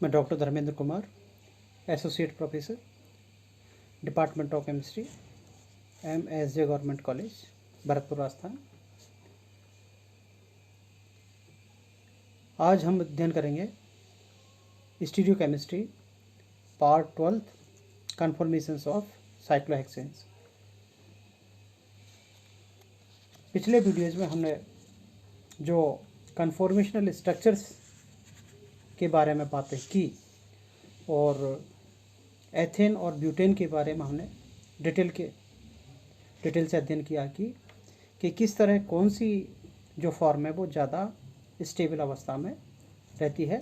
मैं doctor Dharmendra Kumar, associate professor, department of chemistry, MSJ government college, Bharatpur, Rajasthan. आज हम अध्ययन करेंगे स्टीरियो केमिस्ट्री पार्ट 12 कन्फॉर्मेशंस ऑफ साइक्लोहेक्सेन्स। पिछले वीडियोज़ में हमने जो कन्फॉर्मेशनल स्ट्रक्चर्स के बारे में बातें की और एथेन और ब्यूटेन के बारे में हमने डिटेल से अध्ययन किया कि किस तरह कौन सी जो फॉर्म है वो ज़्यादा स्टेबल अवस्था में रहती है।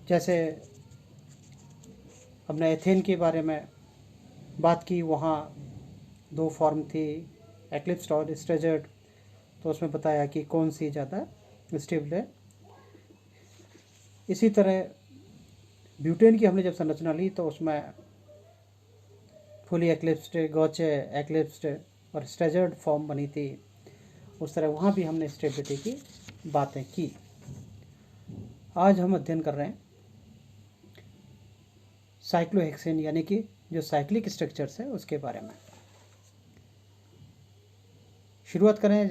जैसे हमने एथेन के बारे में बात की, वहाँ दो फॉर्म थी, एक्लिप्स्ड और स्ट्रेजर्ड, तो उसमें बताया कि कौन सी ज़्यादा स्टेबल है। इसी तरह ब्यूटेन की हमने जब संरचना ली तो उसमें फुली एक्लिप्स्ड, गॉचे एक्लिप्स्ड और स्ट्रेजर्ड फॉर्म बनी थी। उस तरह वहाँ भी हमने स्टेबिलिटी की बातें की। आज हम अध्ययन कर रहे हैं साइक्लोहेक्सेन यानी कि जो साइक्लिक स्ट्रक्चर्स है उसके बारे में। शुरुआत करें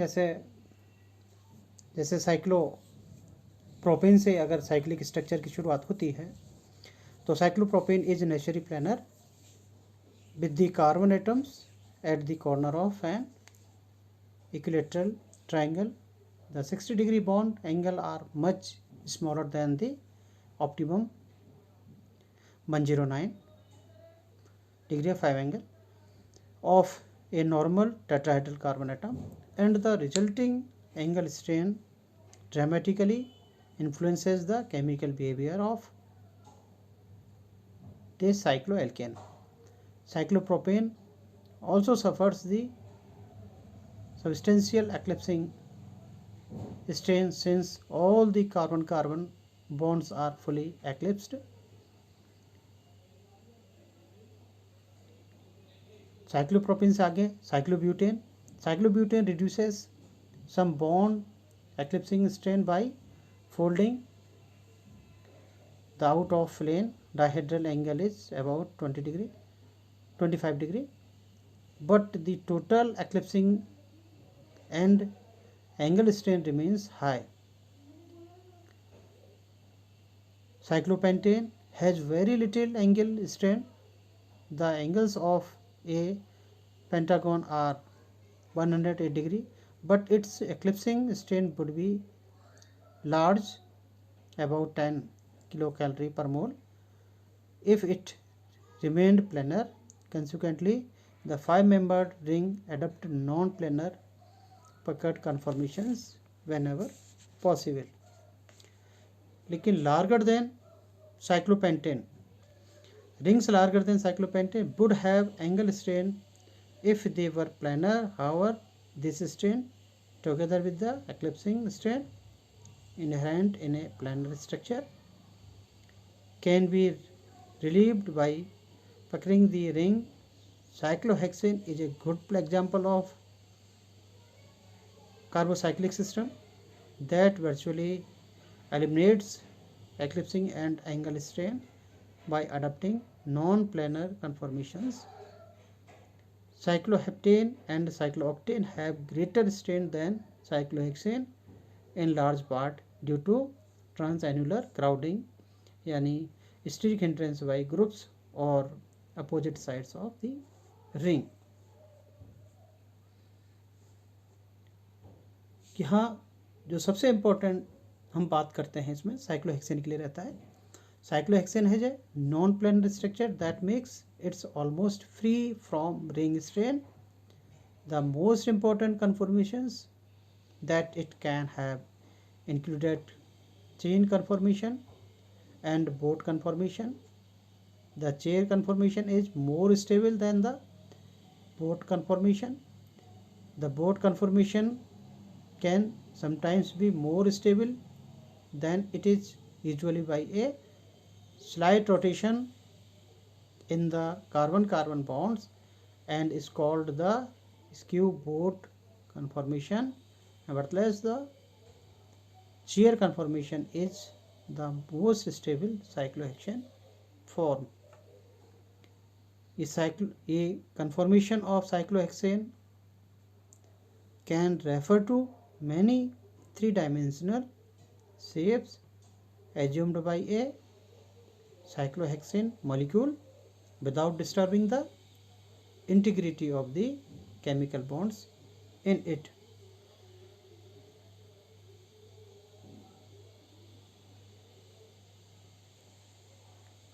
जैसे साइक्लोप्रोपेन से अगर साइक्लिक स्ट्रक्चर की शुरुआत होती है तो cyclopropane is naturally planar with the carbon atoms at the corner of an equilateral triangle. The 60-degree bond angle are much smaller than the optimum 109 degree of 5 angle of a normal tetrahedral carbon atom, and the resulting angle strain dramatically influences the chemical behavior of this cycloalkane. Cyclopropane also suffers the substantial eclipsing strain since all the carbon-carbon bonds are fully eclipsed. Cyclopropane से आगे cyclobutane reduces some bond eclipsing strain by folding the out of plane dihedral angle is about 25 degree, but the total eclipsing and angle strain remains high. Cyclopentane has very little angle strain. The angles of a pentagon are 108 degree, but its eclipsing strain would be large, about 10 kilocalorie per mole, if it remained planar. Consequently, the five-membered ring adopt non-planar puckered conformations whenever possible. लेकिन larger than cyclopentane, rings larger than cyclopentane would have angle strain if they were planar. However, this strain, together with the eclipsing strain inherent in a planar structure, can be relieved by puckering the ring. Cyclohexane is a good example of carbocyclic system that virtually eliminates eclipsing and angle strain by adopting non-planar conformations. Cycloheptane and cyclooctane have greater strain than cyclohexane in large part due to transannular crowding, यानी steric hindrance by groups or opposite sides of the ring. यहाँ जो सबसे important हम बात करते हैं इसमें cyclohexane के लिए रहता है, साइक्लोहेक्सेन है जो non planar structure that makes its almost free from ring strain. The most important conformations that it can have included chain conformation and boat conformation. The chain conformation is more stable than the boat conformation. The boat conformation can sometimes be more stable than it is, usually by a slight rotation in the carbon-carbon bonds, and is called the skew boat conformation. Nevertheless, the chair conformation is the most stable cyclohexane form. A conformation of cyclohexane can refer to many three-dimensional shapes assumed by a cyclohexane molecule without disturbing the integrity of the chemical bonds in it.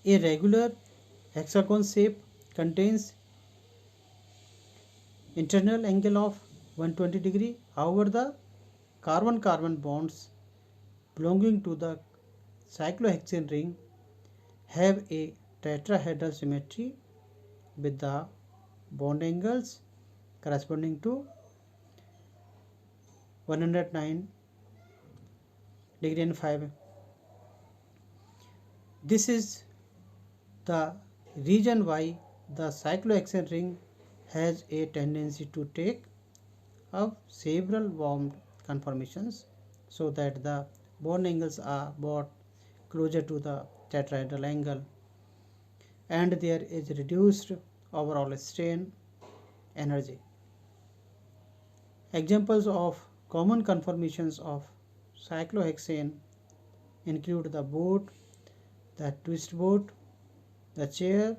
A regular hexagon shape contains internal angle of 120 degree. However, the carbon-carbon bonds belonging to the cyclohexane ring have a tetrahedral symmetry with the bond angles corresponding to 109 degree and 5. This is the reason why the cyclohexane ring has a tendency to take up several warmed conformations so that the bond angles are brought closer to the tetrahedral angle and there is reduced overall strain energy. Examples of common conformations of cyclohexane include the boat, the twist boat, the chair,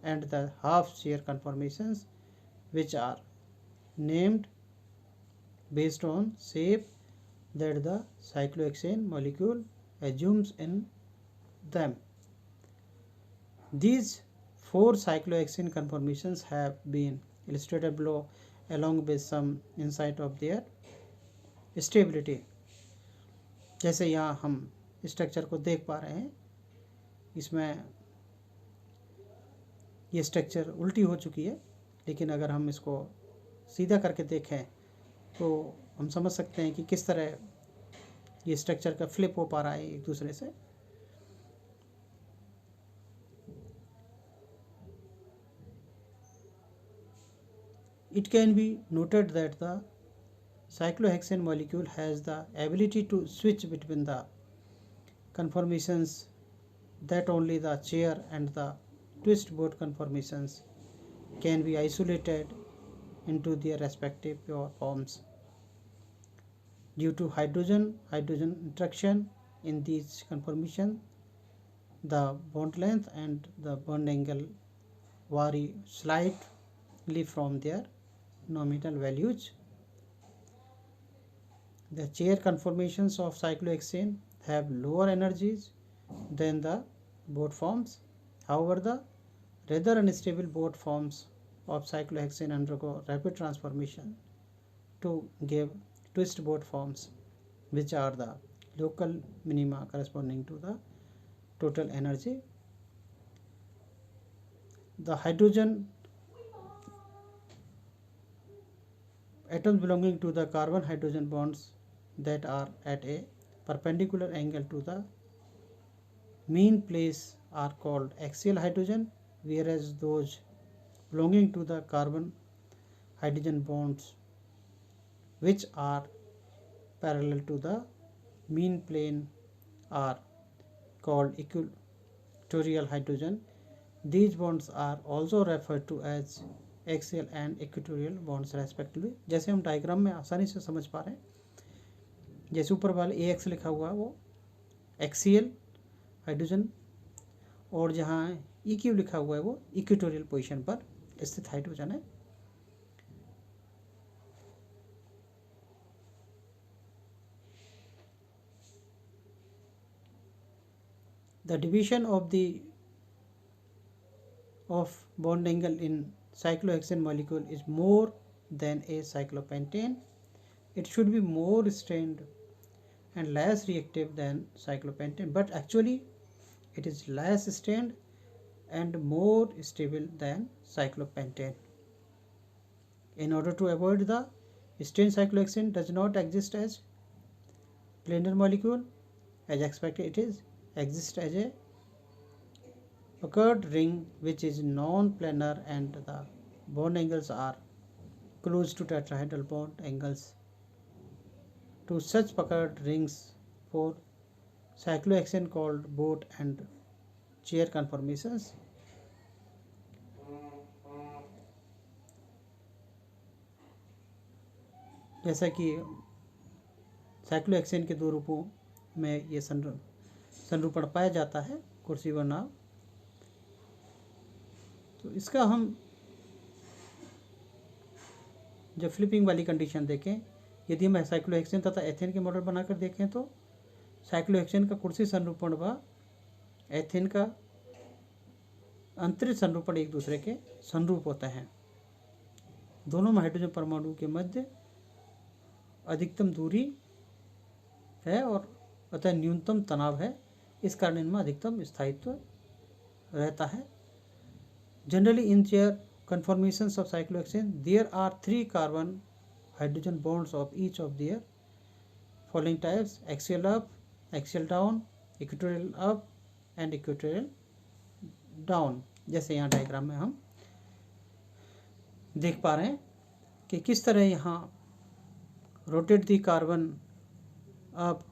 and the half chair conformations, which are named based on shape that the cyclohexane molecule assumes in them. These four cyclohexane conformations have been illustrated below along with some insight of their stability. जैसे यहाँ हम structure को देख पा रहे हैं, इसमें ये स्ट्रक्चर उल्टी हो चुकी है, लेकिन अगर हम इसको सीधा करके देखें तो हम समझ सकते हैं कि किस तरह ये स्ट्रक्चर का फ्लिप हो पा रहा है एक दूसरे से. It can be noted that the cyclohexane molecule has the ability to switch between the conformations that only the chair and the twist boat conformations can be isolated into their respective pure forms. Due to hydrogen interaction in these conformations, the bond length and the bond angle vary slightly from their nominal values. The chair conformations of cyclohexane have lower energies than the boat forms. However, the rather unstable boat forms of cyclohexane undergo rapid transformation to give twist boat forms, which are the local minima corresponding to the total energy. The hydrogen atoms belonging to the carbon hydrogen bonds that are at a perpendicular angle to the mean place are called axial hydrogen, whereas those belonging to the carbon hydrogen bonds which are parallel to the mean plane are called equatorial hydrogen. These bonds are also referred to as axial and equatorial bonds respectively. जैसे हम diagram में आसानी से समझ पा रहे हैं, जैसे ऊपर वाले AX लिखा हुआ है वो एक्सियल हाइड्रोजन और जहाँ EQ लिखा हुआ है वो इक्वेटोरियल पोजीशन पर स्थित हाइड्रोजन है. The division of bond angle in cyclohexane molecule is more than a cyclopentane. It should be more strained and less reactive than cyclopentane, but actually it is less strained and more stable than cyclopentane. In order to avoid the strained, cyclohexane does not exist as planar molecule as expected. It exists as a puckered ring which is non-planar and the bond angles are close to tetrahedral bond angles. To such puckered rings for cyclohexane called boat and chair conformations. जैसा कि cyclohexane के दो रूपों में ये संरूपण पाया जाता है, कुर्सी व नाव। तो इसका हम जब फ्लिपिंग वाली कंडीशन देखें, यदि हम साइक्लोहेक्सेन तथा एथेन के मॉडल बनाकर देखें तो साइक्लोहेक्सेन का कुर्सी संरूपण व एथेन का अंतरिक्ष संरूपण एक दूसरे के संरूप होते हैं। दोनों में हाइड्रोजन परमाणु के मध्य अधिकतम दूरी है और अतः न्यूनतम तनाव है, इस कारण इनमें अधिकतम स्थायित्व रहता है। Generally in chair conformations of cyclohexane there are 3 carbon hydrogen bonds of each of their following types: axial up, axial down, equatorial up and equatorial down। जैसे यहाँ डायग्राम में हम देख पा रहे हैं कि किस तरह यहाँ रोटेट दी कार्बन अप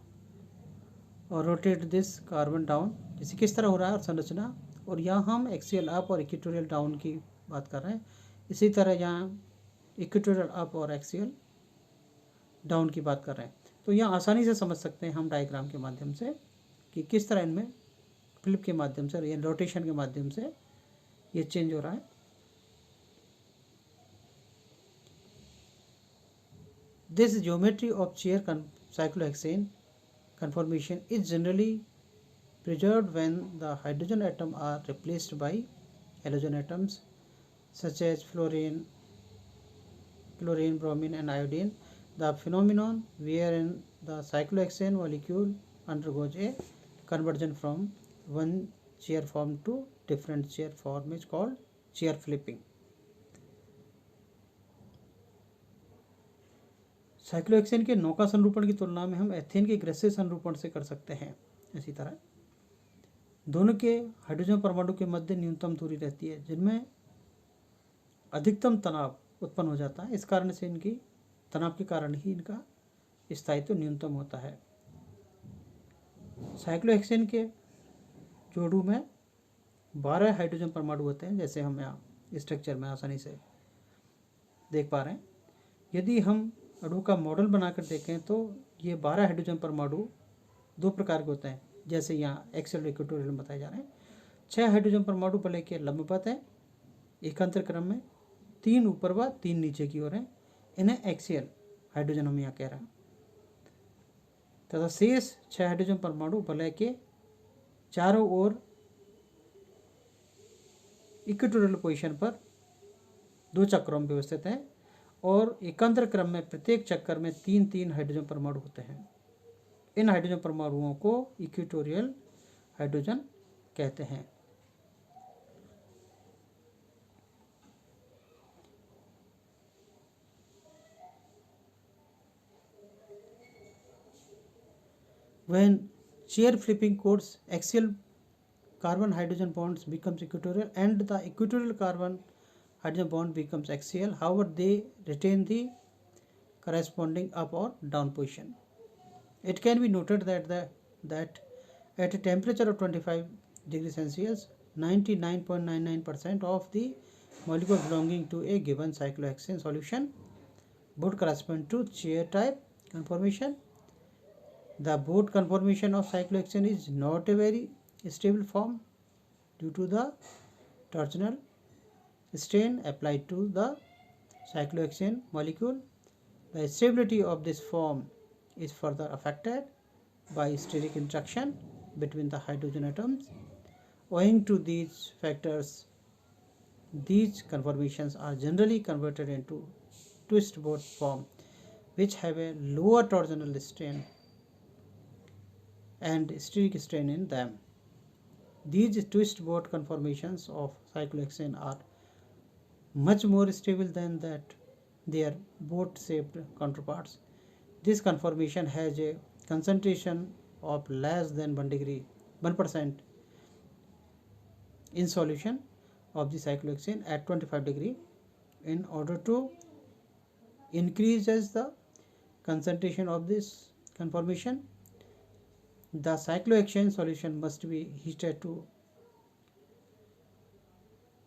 और रोटेट दिस कार्बन डाउन, जैसे किस तरह हो रहा है और संरचना। और यहाँ हम एक्सियल अप और इक्वेटोरियल डाउन की बात कर रहे हैं। इसी तरह यहाँ इक्वेटोरियल अप और एक्सियल डाउन की बात कर रहे हैं। तो यहाँ आसानी से समझ सकते हैं हम डायग्राम के माध्यम से कि किस तरह इनमें फ्लिप के माध्यम से, या रोटेशन के माध्यम से ये चेंज हो रहा है। This geometry of chair cyclohexane conformation is generally preserved when the hydrogen atom are replaced by halogen atoms such as fluorine, bromine and iodine. The phenomenon wherein the cyclohexane molecule undergoes a conversion from one chair form to different chair form is called chair flipping. Cyclohexane के नौका संरूपण की तुलना में हम ethane के गैसीय संरूपण से कर सकते हैं। इसी तरह दोनों के हाइड्रोजन परमाणु के मध्य न्यूनतम दूरी रहती है, जिनमें अधिकतम तनाव उत्पन्न हो जाता है। इस कारण से इनकी तनाव के कारण ही इनका स्थायित्व न्यूनतम होता है। साइक्लोहेक्सेन के जोड़ों में 12 हाइड्रोजन परमाणु होते हैं, जैसे हम यहाँ स्ट्रक्चर में आसानी से देख पा रहे हैं। यदि हम अणु का मॉडल बनाकर देखें तो ये 12 हाइड्रोजन परमाणु दो प्रकार के होते हैं, जैसे यहाँ एक्सियल और इक्वेटोरियल में बताए जा रहे हैं। 6 हाइड्रोजन परमाणु वलय के लंबवत है, एकांतर क्रम में, 3 ऊपर व 3 नीचे की ओर है। इन्हें एक्सियल हाइड्रोजन हम यहाँ कह रहे हैं। तथा शेष 6 हाइड्रोजन परमाणु वलय के चारों ओर इक्वेटोरियल पोजीशन पर 2 चक्रों में व्यवस्थित है और एकांतर क्रम में प्रत्येक चक्कर में 3-3 हाइड्रोजन परमाणु होते हैं। इन हाइड्रोजन परमाणुओं को इक्वेटोरियल हाइड्रोजन कहते हैं। When chair flipping codes, axial carbon hydrogen bonds becomes equatorial and the equatorial carbon hydrogen bond becomes axial. However, they retain the corresponding up or down position. It can be noted that at a temperature of 25 degrees Celsius, 99.99% of the molecules belonging to a given cyclohexane solution would correspond to chair type conformation. The boat conformation of cyclohexane is not a very stable form due to the torsional strain applied to the cyclohexane molecule. The stability of this form is further affected by steric interaction between the hydrogen atoms. Owing to these factors, these conformations are generally converted into twist boat form, which have a lower torsional strain and steric strain in them. These twist boat conformations of cyclohexane are much more stable than their boat-shaped counterparts. This conformation has a concentration of less than 1% in solution of the cyclohexane at 25 degree. In order to increase the concentration of this conformation, The cyclohexane solution must be heated to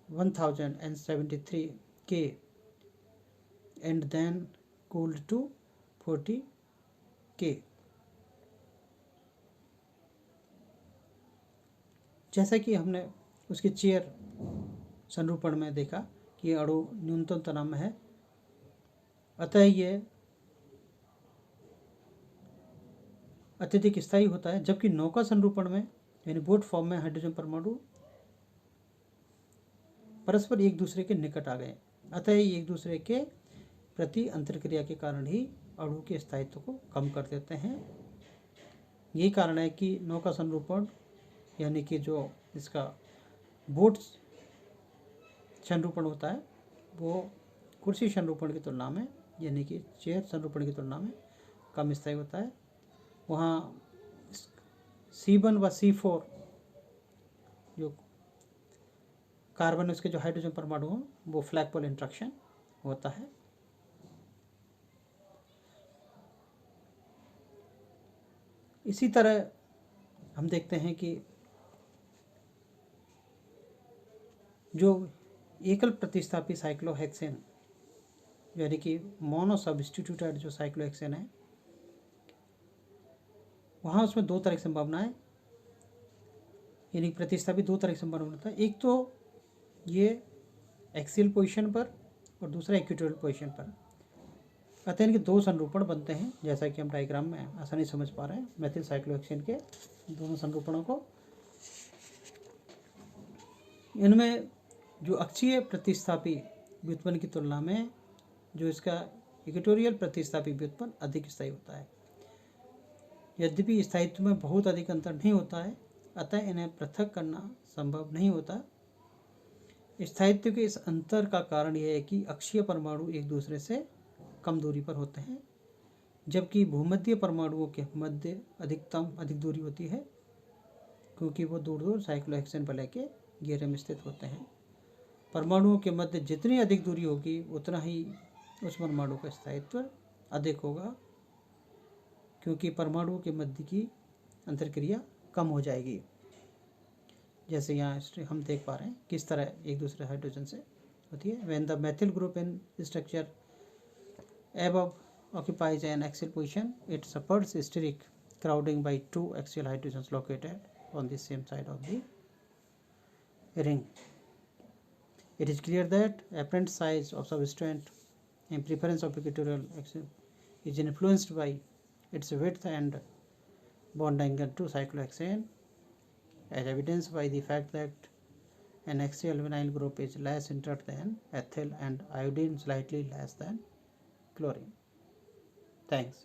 1073 K and then cooled to 40 K. जैसा कि हमने उसके chair संरूपण में देखा कि ये अणु न्यूनतम तनाव में है, अतः ये अत्यधिक स्थायी होता है, जबकि नौका संरूपण में यानी बोट फॉर्म में हाइड्रोजन परमाणु परस्पर एक दूसरे के निकट आ गए, अतः ये एक दूसरे के प्रति अंतरक्रिया के कारण ही अणु के स्थायित्व को कम कर देते हैं। यही कारण है कि नौका संरूपण यानी कि जो इसका बोट संरूपण होता है वो कुर्सी संरूपण की तुलना में यानी कि चेयर संरूपण की तुलना में कम स्थायी होता है। वहाँ C1 व C4 जो कार्बन उसके जो हाइड्रोजन परमाणु हो वो फ्लैगपोल इंट्रैक्शन होता है। इसी तरह हम देखते हैं कि जो एकल प्रतिस्थापी साइक्लोहेक्सेन यानी कि मोनो सब्स्टिट्यूटेड जो साइक्लोहेक्सेन है, वहाँ उसमें दो तरह की संभावना है, यानी प्रतिस्थापी दो तरह की संभावना होता है। एक तो ये एक्सियल पोजीशन पर और दूसरा इक्वेटोरियल पोजीशन पर, अतः इनके दो संरूपण बनते हैं, जैसा कि हम डायग्राम में आसानी समझ पा रहे हैं मेथिल साइक्लोहेक्सेन के दोनों संरूपणों को। इनमें जो अक्षीय प्रतिस्थापी व्युत्पन्न की तुलना में जो इसका इक्वेटोरियल प्रतिस्थापी व्युत्पन्न अधिक स्थायी होता है। यद्यपि स्थायित्व में बहुत अधिक अंतर नहीं होता है, अतः इन्हें पृथक करना संभव नहीं होता। स्थायित्व के इस अंतर का कारण यह है कि अक्षीय परमाणु एक दूसरे से कम दूरी पर होते हैं, जबकि भूमध्य परमाणुओं के मध्य अधिक दूरी होती है, क्योंकि वो दूर दूर साइक्लोहेक्सेन वलय के घेरे में स्थित होते हैं। परमाणुओं के मध्य जितनी अधिक दूरी होगी उतना ही उस परमाणु का स्थायित्व अधिक होगा, क्योंकि परमाणुओं के मध्य की अंतरक्रिया कम हो जाएगी। जैसे यहाँ हम देख पा रहे हैं किस तरह एक दूसरे हाइड्रोजन से होती है। When the methyl group in structure above occupies an axial position, it suffers steric crowding by two axial hydrogens located on the same side of the ring. It is clear that apparent size of substrate and preference of equatorial axial is influenced by its width and bond angle to cyclohexane, as evidenced by the fact that an axial vinyl group is less inert than ethyl and iodine slightly less than chlorine. Thanks.